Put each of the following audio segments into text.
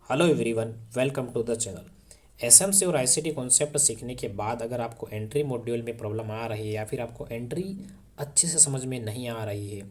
Hello everyone, welcome to the channel. SMC और ICT concept सीखने के बाद अगर आपको एंट्री मॉड्यूल में प्रॉब्लम आ रही है या फिर आपको एंट्री अच्छे से समझ में नहीं आ रही है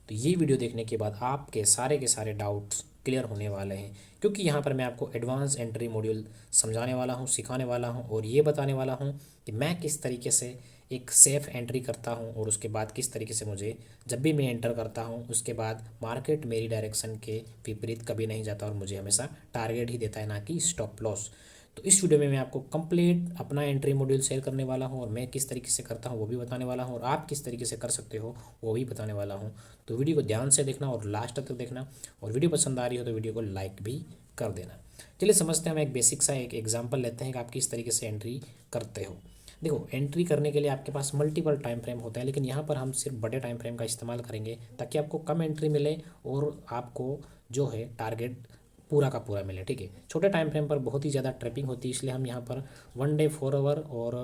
तो ये वीडियो देखने के बाद आपके सारे के सारे डाउट्स क्लियर होने वाले हैं, क्योंकि यहाँ पर मैं आपको एडवांस एंट्री मॉड्यूल समझाने वाला हूँ, सिखाने वाला हूँ और ये बताने वाला हूँ कि मैं किस तरीके से एक सेफ़ एंट्री करता हूँ और उसके बाद किस तरीके से मुझे जब भी मैं एंटर करता हूँ उसके बाद मार्केट मेरी डायरेक्शन के विपरीत कभी नहीं जाता और मुझे हमेशा टारगेट ही देता है, ना कि स्टॉप लॉस। तो इस वीडियो में मैं आपको कंप्लीट अपना एंट्री मॉड्यूल शेयर करने वाला हूँ और मैं किस तरीके से करता हूँ वो भी बताने वाला हूँ और आप किस तरीके से कर सकते हो वो भी बताने वाला हूँ। तो वीडियो को ध्यान से देखना और लास्ट तक देखना, और वीडियो पसंद आ रही हो तो वीडियो को लाइक भी कर देना। चलिए समझते हैं, हम एक बेसिक सा एक एग्जाम्पल लेते हैं कि आप किस तरीके से एंट्री करते हो। देखो, एंट्री करने के लिए आपके पास मल्टीपल टाइम फ्रेम होते हैं, लेकिन यहाँ पर हम सिर्फ बड़े टाइम फ्रेम का इस्तेमाल करेंगे ताकि आपको कम एंट्री मिले और आपको जो है टारगेट पूरा का पूरा मिले। ठीक है, छोटे टाइम फ्रेम पर बहुत ही ज़्यादा ट्रैपिंग होती है, इसलिए हम यहाँ पर 1 डे 4 आवर और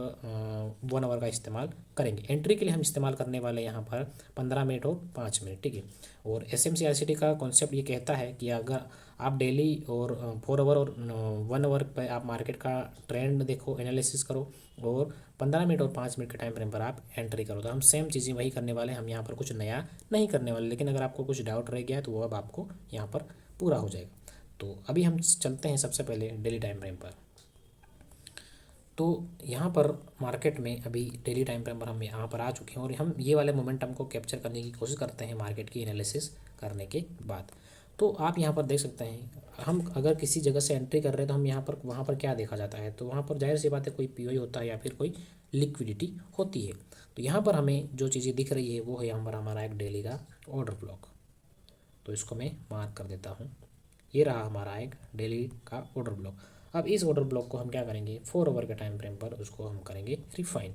1 आवर का इस्तेमाल करेंगे। एंट्री के लिए हम इस्तेमाल करने वाले यहाँ पर 15 मिनट और 5 मिनट। ठीक है, और एस एम सी आर सी टी का कॉन्सेप्ट ये कहता है कि अगर आप डेली और 4 आवर और 1 आवर पर आप मार्केट का ट्रेंड देखो, एनालिसिस करो और 15 मिनट और 5 मिनट के टाइम फ्रेम पर आप एंट्री करो। तो हम सेम चीज़ें वही करने वाले हैं, हम यहाँ पर कुछ नया नहीं करने वाले, लेकिन अगर आपको कुछ डाउट रह गया है तो वो अब आपको यहाँ पर पूरा हो जाएगा। तो अभी हम चलते हैं सबसे पहले डेली टाइम फ्रेम पर। तो यहाँ पर मार्केट में अभी डेली टाइम फ्रेम पर हम यहाँ पर आ चुके हैं और हम ये वाले मोमेंटम को कैप्चर करने की कोशिश करते हैं मार्केट की एनालिसिस करने के बाद। तो आप यहाँ पर देख सकते हैं, हम अगर किसी जगह से एंट्री कर रहे हैं तो हम यहाँ पर वहाँ पर क्या देखा जाता है, तो वहाँ पर जाहिर सी बात है कोई पीओई होता है या फिर कोई लिक्विडिटी होती है। तो यहाँ पर हमें जो चीज़ें दिख रही है वो है यहाँ पर हमारा एक डेली का ऑर्डर ब्लॉक। तो इसको मैं मार्क कर देता हूँ, ये रहा हमारा एक डेली का ऑर्डर ब्लॉक। अब इस ऑर्डर ब्लॉक को हम क्या करेंगे, 4 आवर के टाइम फ्रेम पर उसको हम करेंगे रिफाइन।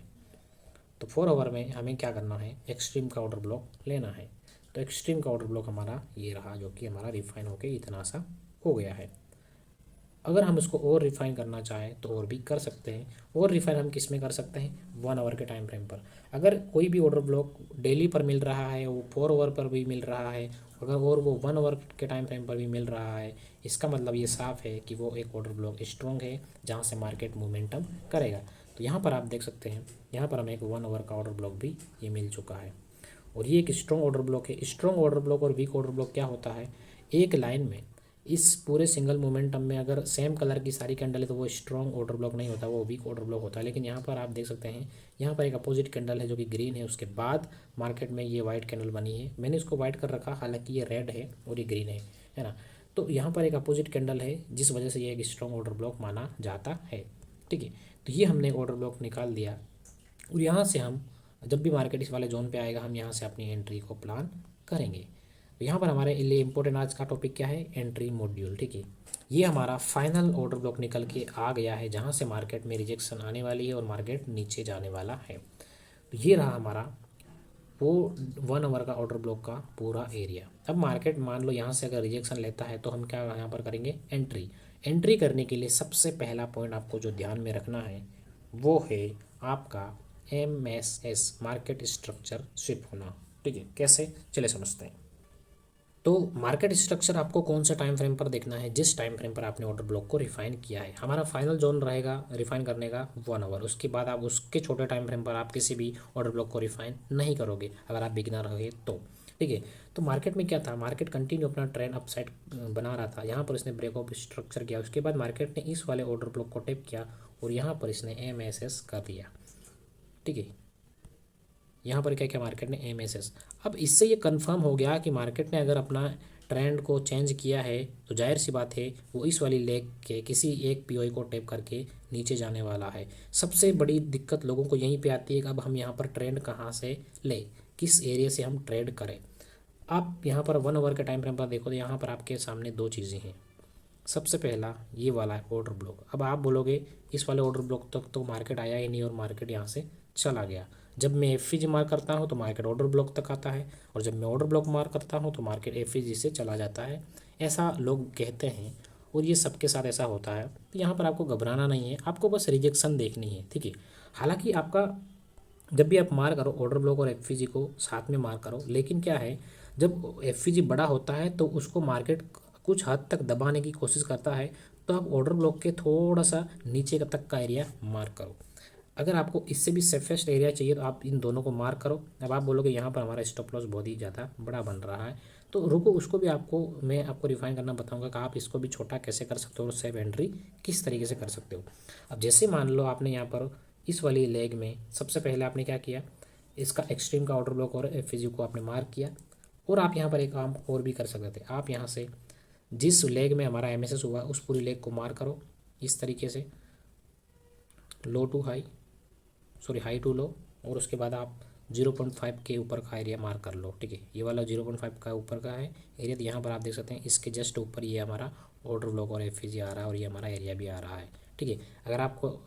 तो 4 आवर में हमें क्या करना है, एक्सट्रीम का ऑर्डर ब्लॉक लेना है। तो एक्सट्रीम का ऑर्डर ब्लॉक हमारा ये रहा, जो कि हमारा रिफाइन होके इतना सा हो गया है। अगर हम इसको और रिफाइन करना चाहें तो और भी कर सकते हैं। और रिफाइन हम किस में कर सकते हैं, 1 आवर के टाइम फ्रेम पर। अगर कोई भी ऑर्डर ब्लॉक डेली पर मिल रहा है, वो 4 आवर पर भी मिल रहा है, अगर और वो 1 आवर के टाइम फ्रेम पर भी मिल रहा है, इसका मतलब ये साफ है कि वो एक ऑर्डर ब्लॉक स्ट्रॉन्ग है जहाँ से मार्केट मोमेंटम करेगा। तो यहाँ पर आप देख सकते हैं, यहाँ पर हमें एक 1 आवर का ऑर्डर ब्लॉक भी ये मिल चुका है और ये एक स्ट्रॉन्ग ऑर्डर ब्लॉक है। स्ट्रॉन्ग ऑर्डर ब्लॉक और वीक ऑर्डर ब्लॉक क्या होता है, एक लाइन में इस पूरे सिंगल मोमेंटम में अगर सेम कलर की सारी कैंडल है तो वो स्ट्रॉन्ग ऑर्डर ब्लॉक नहीं होता, वो वीक ऑर्डर ब्लॉक होता है। लेकिन यहाँ पर आप देख सकते हैं, यहाँ पर एक अपोजिट कैंडल है जो कि ग्रीन है, उसके बाद मार्केट में ये वाइट कैंडल बनी है। मैंने इसको वाइट कर रखा, हालांकि ये रेड है और ये ग्रीन है ना। तो यहाँ पर एक अपोजिट कैंडल है जिस वजह से ये एक स्ट्रॉन्ग ऑर्डर ब्लॉक माना जाता है। ठीक है, तो ये हमने ऑर्डर ब्लॉक निकाल दिया और यहाँ से हम जब भी मार्केट इस वाले जोन पे आएगा हम यहाँ से अपनी एंट्री को प्लान करेंगे। तो यहाँ पर हमारे लिए इंपॉर्टेंट आज का टॉपिक क्या है, एंट्री मॉड्यूल। ठीक है, ये हमारा फाइनल ऑर्डर ब्लॉक निकल के आ गया है जहाँ से मार्केट में रिजेक्शन आने वाली है और मार्केट नीचे जाने वाला है। तो ये रहा हमारा वो 1 आवर का ऑर्डर ब्लॉक का पूरा एरिया। अब मार्केट मान लो यहाँ से अगर रिजेक्शन लेता है तो हम क्या यहाँ पर करेंगे, एंट्री। एंट्री करने के लिए सबसे पहला पॉइंट आपको जो ध्यान में रखना है वो है आपका MSS मार्केट स्ट्रक्चर स्विप होना। ठीक है, कैसे, चले समझते हैं। तो मार्केट स्ट्रक्चर आपको कौन सा टाइम फ्रेम पर देखना है, जिस टाइम फ्रेम पर आपने ऑर्डर ब्लॉक को रिफाइन किया है। हमारा फाइनल जोन रहेगा रिफाइन करने का 1 आवर, उसके बाद आप उसके छोटे टाइम फ्रेम पर आप किसी भी ऑर्डर ब्लॉक को रिफाइन नहीं करोगे अगर आप बिगिनर रहे तो। ठीक है, तो मार्केट में क्या था, मार्केट कंटिन्यू अपना ट्रेंड अपसाइड बना रहा था। यहाँ पर इसने ब्रेक ऑफ स्ट्रक्चर किया, उसके बाद मार्केट ने इस वाले ऑर्डर ब्लॉक को टेप किया और यहाँ पर इसने MSS कर दिया। ठीक है, यहाँ पर क्या किया मार्केट ने, MSS। अब इससे ये कंफर्म हो गया कि मार्केट ने अगर अपना ट्रेंड को चेंज किया है तो जाहिर सी बात है वो इस वाली लेग के किसी एक पीओई को टेप करके नीचे जाने वाला है। सबसे बड़ी दिक्कत लोगों को यहीं पे आती है कि अब हम यहाँ पर ट्रेंड कहाँ से ले, किस एरिया से हम ट्रेड करें। आप यहाँ पर 1 आवर के टाइम फ्रेम पर देखो तो यहाँ पर आपके सामने दो चीज़ें हैं। सबसे पहला ये वाला ऑर्डर ब्लॉक। अब आप बोलोगे इस वाले ऑर्डर ब्लॉक तक तो मार्केट आया ही नहीं और मार्केट यहाँ से चला गया। जब मैं FVG मार्क करता हूँ तो मार्केट ऑर्डर ब्लॉक तक आता है और जब मैं ऑर्डर ब्लॉक मार्क करता हूँ तो मार्केट FVG से चला जाता है, ऐसा लोग कहते हैं और ये सबके साथ ऐसा होता है। तो यहाँ पर आपको घबराना नहीं है, आपको बस रिजेक्शन देखनी है। ठीक है, हालांकि आपका जब भी आप मार करो ऑर्डर ब्लॉक और FVG को साथ में मार करो, लेकिन क्या है जब FVG बड़ा होता है तो उसको मार्केट कुछ हद तक दबाने की कोशिश करता है तो आप ऑर्डर ब्लॉक के थोड़ा सा नीचे तक का एरिया मार्क करो। अगर आपको इससे भी सेफेस्ट एरिया चाहिए तो आप इन दोनों को मार्क करो। अब आप बोलोगे यहाँ पर हमारा स्टॉप लॉस बहुत ही ज़्यादा बड़ा बन रहा है, तो रुको, उसको भी मैं आपको रिफाइन करना बताऊंगा कि आप इसको भी छोटा कैसे कर सकते हो और सेफ एंट्री किस तरीके से कर सकते हो। अब जैसे मान लो आपने यहाँ पर इस वाली लेग में सबसे पहले आपने क्या किया, इसका एक्सट्रीम का ऑर्डर ब्लॉक और एफजी को आपने मार्क किया। और आप यहाँ पर एक काम और भी कर सकते थे, आप यहाँ से जिस लेग में हमारा एमएसएस हुआ उस पूरी लेग को मार्क करो इस तरीके से, low to high, sorry high to low, और उसके बाद आप 0.5 के ऊपर का एरिया मार्क कर लो। ठीक है, ये वाला 0.5 का ऊपर का है एरिया, तो यहाँ पर आप देख सकते हैं इसके जस्ट ऊपर ये हमारा ऑर्डर ब्लॉक और एफजी आ रहा है और ये हमारा एरिया भी आ रहा है। ठीक है,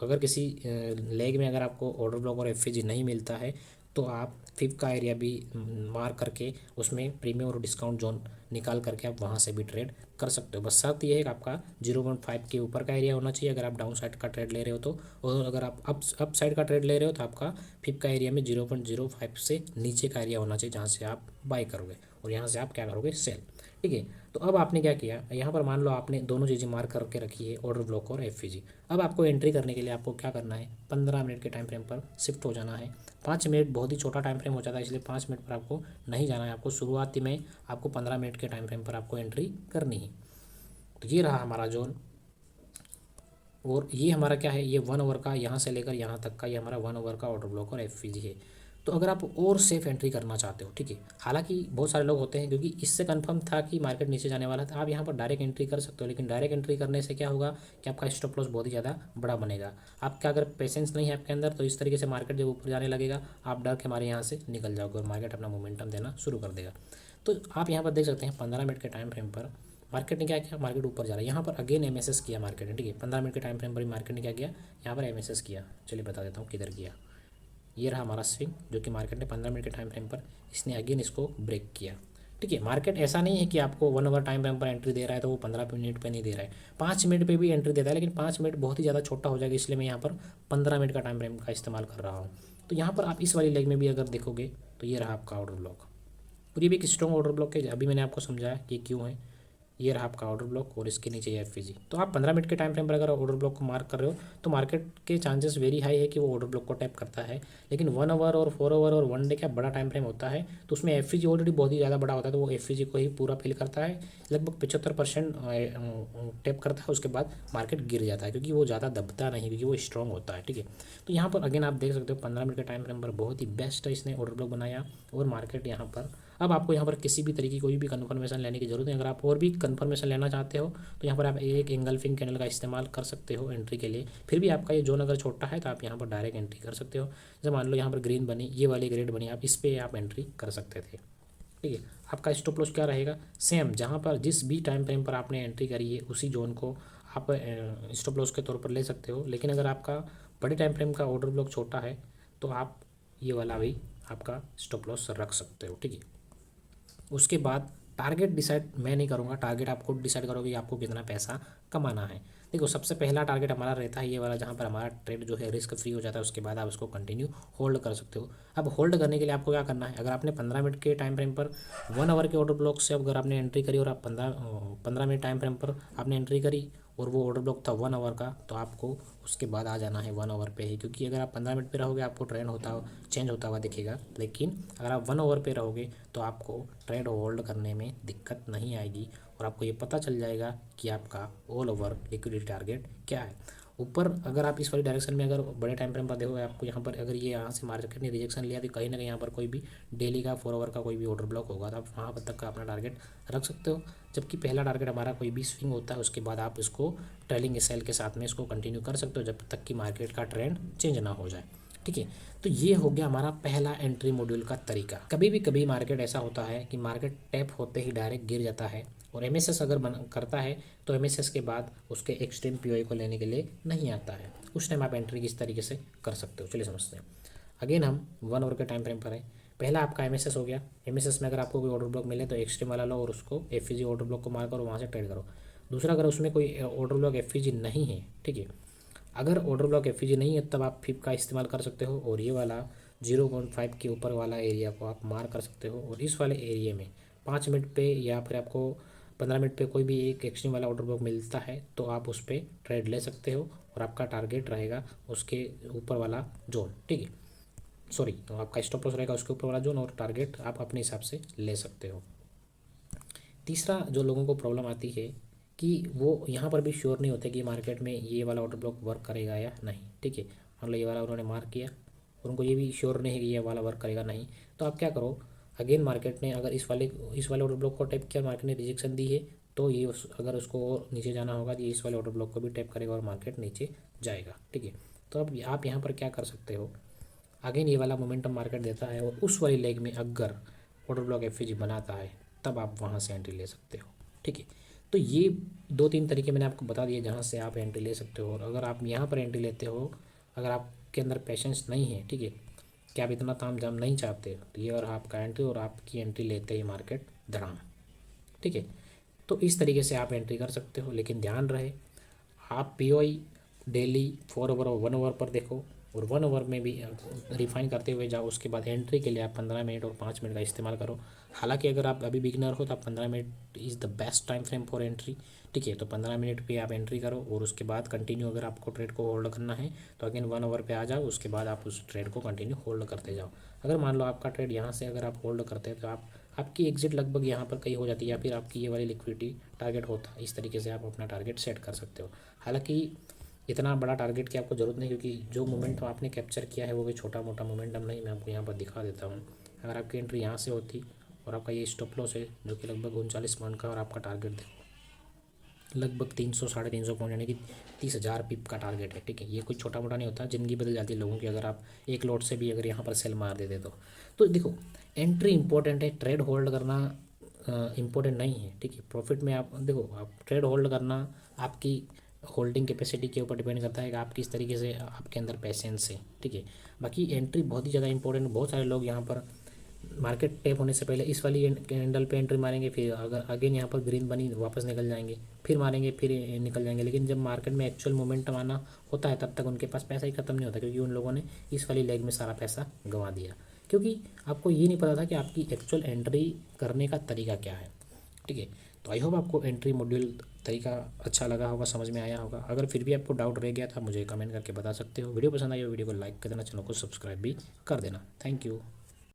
अगर किसी लेग में अगर आपको ऑर्डर ब्लॉक और एफजी नहीं मिलता है तो आप फिफ का एरिया भी मार्क करके उसमें प्रीमियम और डिस्काउंट जोन निकाल करके आप वहाँ से भी ट्रेड कर सकते हो। बस शर्त ये है कि आपका 0.5 के ऊपर का एरिया होना चाहिए अगर आप डाउन साइड का ट्रेड ले रहे हो तो, और अगर आप अप साइड का ट्रेड ले रहे हो तो आपका फिफ का एरिया में 0.05 से नीचे का एरिया होना चाहिए जहाँ से आप बाई करोगे और यहाँ से आप क्या करोगे, सेल। ठीक है, तो अब आपने क्या किया, यहाँ पर मान लो आपने दोनों चीज़ें मार्क करके रखी है, ऑर्डर ब्लॉक और एफजी। अब आपको एंट्री करने के लिए आपको क्या करना है, 15 मिनट के टाइम फ्रेम पर शिफ्ट हो जाना है। 5 मिनट बहुत ही छोटा टाइम फ्रेम हो जाता है, इसलिए 5 मिनट पर आपको नहीं जाना है, आपको शुरुआती में आपको 15 मिनट के टाइम फ्रेम पर आपको एंट्री करनी है। तो ये रहा हमारा जोन, और ये हमारा क्या है, ये 1 आवर का यहाँ से लेकर यहाँ तक का ये हमारा 1 आवर का ऑर्डर ब्लॉक और एफजी है। तो अगर आप और सेफ एंट्री करना चाहते हो, ठीक है, हालांकि बहुत सारे लोग होते हैं क्योंकि इससे कंफर्म था कि मार्केट नीचे जाने वाला था, आप यहाँ पर डायरेक्ट एंट्री कर सकते हो, लेकिन डायरेक्ट एंट्री करने से क्या होगा कि आपका स्टॉप लॉस बहुत ही ज़्यादा बड़ा बनेगा। आपका अगर पेशेंस नहीं है आपके अंदर तो इस तरीके से मार्केट जब ऊपर जाने लगेगा आप डर के हमारे यहाँ से निकल जाओगे और मार्केट अपना मोमेंटम देना शुरू कर देगा। तो आप यहाँ पर देख सकते हैं 15 मिनट के टाइम फ्रेम पर मार्केट ने क्या किया, मार्केट ऊपर जा रहा है, यहाँ पर अगेन एमएसएस किया मार्केट ने। ठीक है, 15 मिनट के टाइम फ्रेम पर मार्केट ने क्या किया, यहाँ पर एमएसएस किया। चलिए बता देता हूँ किधर किया। ये रहा हमारा स्विंग जो कि मार्केट ने 15 मिनट के टाइम फ्रेम पर इसने अगेन इसको ब्रेक किया। ठीक है, मार्केट ऐसा नहीं है कि आपको 1 आवर टाइम फ्रेम पर एंट्री दे रहा है तो वो 15 मिनट पे नहीं दे रहा है, 5 मिनट पे भी एंट्री देता है, लेकिन 5 मिनट बहुत ही ज़्यादा छोटा हो जाएगा, इसलिए मैं यहाँ पर 15 मिनट का टाइम फ्रेम का इस्तेमाल कर रहा हूँ। तो यहाँ पर आप इस वाली लेग में भी अगर देखोगे तो ये रहा आपका ऑर्डर ब्लॉक, और ये भी एक स्ट्रॉन्ग ऑर्डर ब्लॉक है, अभी मैंने आपको समझाया कि क्यों है। ये रहा आपका ऑर्डर ब्लॉक और इसके नीचे ये एफजी। तो आप 15 मिनट के टाइम फ्रेम पर अगर ऑर्डर ब्लॉक को मार्क कर रहे हो तो मार्केट के चांसेस वेरी हाई है कि वो ऑर्डर ब्लॉक को टैप करता है, लेकिन 1 आवर और 4 आवर और 1 डे का बड़ा टाइम फ्रेम होता है तो उसमें एफजी ऑलरेडी बहुत ही ज़्यादा बड़ा होता है, तो वो एफजी को ही पूरा फिल करता है, लगभग 75% टैप करता है, उसके बाद मार्केट गिर जाता है क्योंकि वो ज़्यादा दबता नहीं, क्योंकि वो स्ट्रॉन्ग होता है। ठीक है, तो यहाँ पर अगेन आप देख सकते हो 15 मिनट के टाइम फ्रेम पर बहुत ही बेस्ट है इसने ऑर्डर ब्लॉक बनाया, और मार्केट यहाँ पर अब आपको यहाँ पर किसी भी तरीके की कोई भी कन्फर्मेशन लेने की जरूरत नहीं। अगर आप और भी कन्फर्मेशन लेना चाहते हो तो यहाँ पर आप एक एंगल्फिंग कैंडल का इस्तेमाल कर सकते हो एंट्री के लिए। फिर भी आपका ये जोन अगर छोटा है तो आप यहाँ पर डायरेक्ट एंट्री कर सकते हो। जब मान लो यहाँ पर ग्रीन बनी, ये वाली ग्रेड बनी, आप इस पर आप एंट्री कर सकते थे। ठीक है, आपका स्टॉप लॉस क्या रहेगा, सेम जहाँ पर जिस भी टाइम फ्रेम पर आपने एंट्री करी है उसी जोन को आप स्टॉप लॉस के तौर पर ले सकते हो। लेकिन अगर आपका बड़े टाइम फ्रेम का ऑर्डर ब्लॉक छोटा है तो आप ये वाला भी आपका स्टॉप लॉस रख सकते हो। ठीक है, उसके बाद टारगेट डिसाइड मैं नहीं करूँगा, टारगेट आप खुद डिसाइड करोगे कि आपको कितना पैसा कमाना है। देखो सबसे पहला टारगेट हमारा रहता है ये वाला जहाँ पर हमारा ट्रेड जो है रिस्क फ्री हो जाता है, उसके बाद आप उसको कंटिन्यू होल्ड कर सकते हो। अब होल्ड करने के लिए आपको क्या करना है, अगर आपने 15 मिनट के टाइम फ्रेम पर 1 आवर के ऑर्डर ब्लॉक से अगर आपने एंट्री करी और आप 15 मिनट टाइम फ्रेम पर आपने एंट्री करी और वो ऑर्डर ब्लॉक था 1 आवर का, तो आपको उसके बाद आ जाना है 1 आवर पे ही, क्योंकि अगर आप 15 मिनट पे रहोगे आपको ट्रेंड चेंज होता हुआ दिखेगा, लेकिन अगर आप 1 आवर पे रहोगे तो आपको ट्रेड होल्ड करने में दिक्कत नहीं आएगी और आपको ये पता चल जाएगा कि आपका ऑल ओवर लिक्विडिटी टारगेट क्या है। ऊपर अगर आप इस वाली डायरेक्शन में अगर बड़े टाइम फ्रेम पर देखोगे आपको यहाँ पर अगर ये यहाँ से मार्केट ने रिजेक्शन लिया तो कहीं ना कहीं यहाँ पर कोई भी डेली का 4 आवर का कोई भी ऑर्डर ब्लॉक होगा तो आप वहाँ पर तक का अपना टारगेट रख सकते हो। जबकि पहला टारगेट हमारा कोई भी स्विंग होता है उसके बाद आप इसको ट्रेलिंग सेल के साथ में इसको कंटिन्यू कर सकते हो जब तक कि मार्केट का ट्रेंड चेंज ना हो जाए। ठीक है, तो ये हो गया हमारा पहला एंट्री मॉड्यूल का तरीका। कभी मार्केट ऐसा होता है कि मार्केट टैप होते ही डायरेक्ट गिर जाता है और एमएसएस अगर करता है तो एमएसएस के बाद उसके एक्सट्रीम पीओई को लेने के लिए नहीं आता है, उस टाइम आप एंट्री किस तरीके से कर सकते हो चलिए समझते हैं। अगेन हम 1 आवर के टाइम फ्रेम पर है, पहला आपका एमएसएस हो गया। एमएसएस में अगर आपको कोई ऑर्डर ब्लॉक मिले तो एक्सट्रीम वाला लो और उसको एफईजी ऑर्डर ब्लॉक को मार करो, वहाँ से ट्रेड करो। दूसरा, अगर उसमें कोई ऑर्डर ब्लॉक एफईजी नहीं है, ठीक है, अगर ऑर्डर ब्लॉक एफईजी नहीं है तब आप फिप का इस्तेमाल कर सकते हो और ये वाला 0.5 के ऊपर वाला एरिया को आप मार कर सकते हो और इस वाले एरिया में 5 मिनट पे या फिर आपको 15 मिनट पे कोई भी एक एक्सट्रीम वाला ऑर्डर ब्लॉक मिलता है तो आप उस पर ट्रेड ले सकते हो और आपका टारगेट रहेगा उसके ऊपर वाला जोन, ठीक है, सॉरी, तो आपका स्टॉप लॉस रहेगा उसके ऊपर वाला जोन और टारगेट आप अपने हिसाब से ले सकते हो। तीसरा जो लोगों को प्रॉब्लम आती है कि वो यहाँ पर भी श्योर नहीं होते कि मार्केट में ये वाला ऑर्डर ब्लॉक वर्क करेगा या नहीं, ठीक है, मान लो ये वाला उन्होंने मार्क किया और उनको ये भी श्योर नहीं है कि ये वाला वर्क करेगा नहीं, तो आप क्या करो, अगेन मार्केट ने अगर इस वाले ऑर्डर ब्लॉक को टैप किया, मार्केट ने रिजेक्शन दी है, तो ये अगर उसको नीचे जाना होगा तो ये इस वाले ऑर्डर ब्लॉक को भी टैप करेगा और मार्केट नीचे जाएगा, ठीक है। तो अब आप यहाँ पर क्या कर सकते हो, अगेन ये वाला मोमेंटम मार्केट देता है और उस वाली लेग में अगर ऑर्डर ब्लॉक एफवीजी बनाता है तब आप वहाँ से एंट्री ले सकते हो, ठीक है। तो ये 2-3 तरीके मैंने आपको बता दिए जहाँ से आप एंट्री ले सकते हो। और अगर आप यहाँ पर एंट्री लेते हो, अगर आपके अंदर पेशेंस नहीं है, ठीक है, कि आप इतना ताम झाम नहीं चाहते, तो ये और आपका एंट्री और आपकी एंट्री लेते ही मार्केट धड़ाम, ठीक है। तो इस तरीके से आप एंट्री कर सकते हो, लेकिन ध्यान रहे आप पीओआई डेली 4 ओवर और 1 ओवर पर देखो और 1 ओवर में भी रिफाइन करते हुए जाओ। उसके बाद एंट्री के लिए आप 15 मिनट और 5 मिनट का इस्तेमाल करो। हालांकि अगर आप अभी बिगिनर हो तो आप 15 minute is the best time frame for entry, ठीक है। तो 15 मिनट पे आप एंट्री करो और उसके बाद कंटिन्यू अगर आपको ट्रेड को होल्ड करना है तो अगेन 1 ओवर पे आ जाओ, उसके बाद आप उस ट्रेड को कंटिन्यू होल्ड करते जाओ। अगर मान लो आपका ट्रेड यहाँ से अगर आप होल्ड करते हैं तो आपकी एग्जिट लगभग यहाँ पर कहीं हो जाती है या फिर आपकी ये वाली लिक्विडिटी टारगेट होता है। इस तरीके से आप अपना टारगेट सेट कर सकते हो। हालांकि इतना बड़ा टारगेट की आपको ज़रूरत नहीं, क्योंकि जो मोमेंटम आपने कैप्चर किया है वो भी छोटा मोटा मोमेंटम नहीं। मैं आपको यहाँ पर दिखा देता हूँ। अगर आपकी एंट्री यहाँ से होती और आपका ये स्टॉप लॉस है जो कि लगभग 39 पॉइंट का, और आपका टारगेट देखो लगभग 300 350 पॉइंट यानी कि 30,000 पिप का टारगेट है, ठीक है। ये कोई छोटा मोटा नहीं होता, ज़िंदगी बदल जाती है लोगों की अगर आप एक लॉट से भी अगर यहाँ पर सेल मार देते तो देखो एंट्री इंपॉर्टेंट है, ट्रेड होल्ड करना इम्पोर्टेंट नहीं है, ठीक है। प्रॉफिट में आप देखो, आप ट्रेड होल्ड करना आपकी होल्डिंग कैपेसिटी के ऊपर डिपेंड करता है कि आप किस तरीके से आपके अंदर पेशेंस है, ठीक है। बाकी एंट्री बहुत ही ज़्यादा इंपॉर्टेंट। बहुत सारे लोग यहाँ पर मार्केट टैप होने से पहले इस वाली कैंडल पे एंट्री मारेंगे, फिर अगर अगेन यहाँ पर ग्रीन बनी वापस निकल जाएंगे, फिर मारेंगे फिर निकल जाएंगे। लेकिन जब मार्केट में एक्चुअल मोमेंटम आना होता है तब तक उनके पास पैसा ही खत्म नहीं होता, क्योंकि उन लोगों ने इस वाली लेग में सारा पैसा गंवा दिया, क्योंकि आपको ये नहीं पता था कि आपकी एक्चुअल एंट्री करने का तरीका क्या है, ठीक है। तो आई होप आपको एंट्री मॉड्यूल तरीका अच्छा लगा होगा, समझ में आया होगा। अगर फिर भी आपको डाउट रह गया था मुझे कमेंट करके बता सकते हो। वीडियो पसंद आई हो वीडियो को लाइक कर देना, चैनल को सब्सक्राइब भी कर देना। Thank you.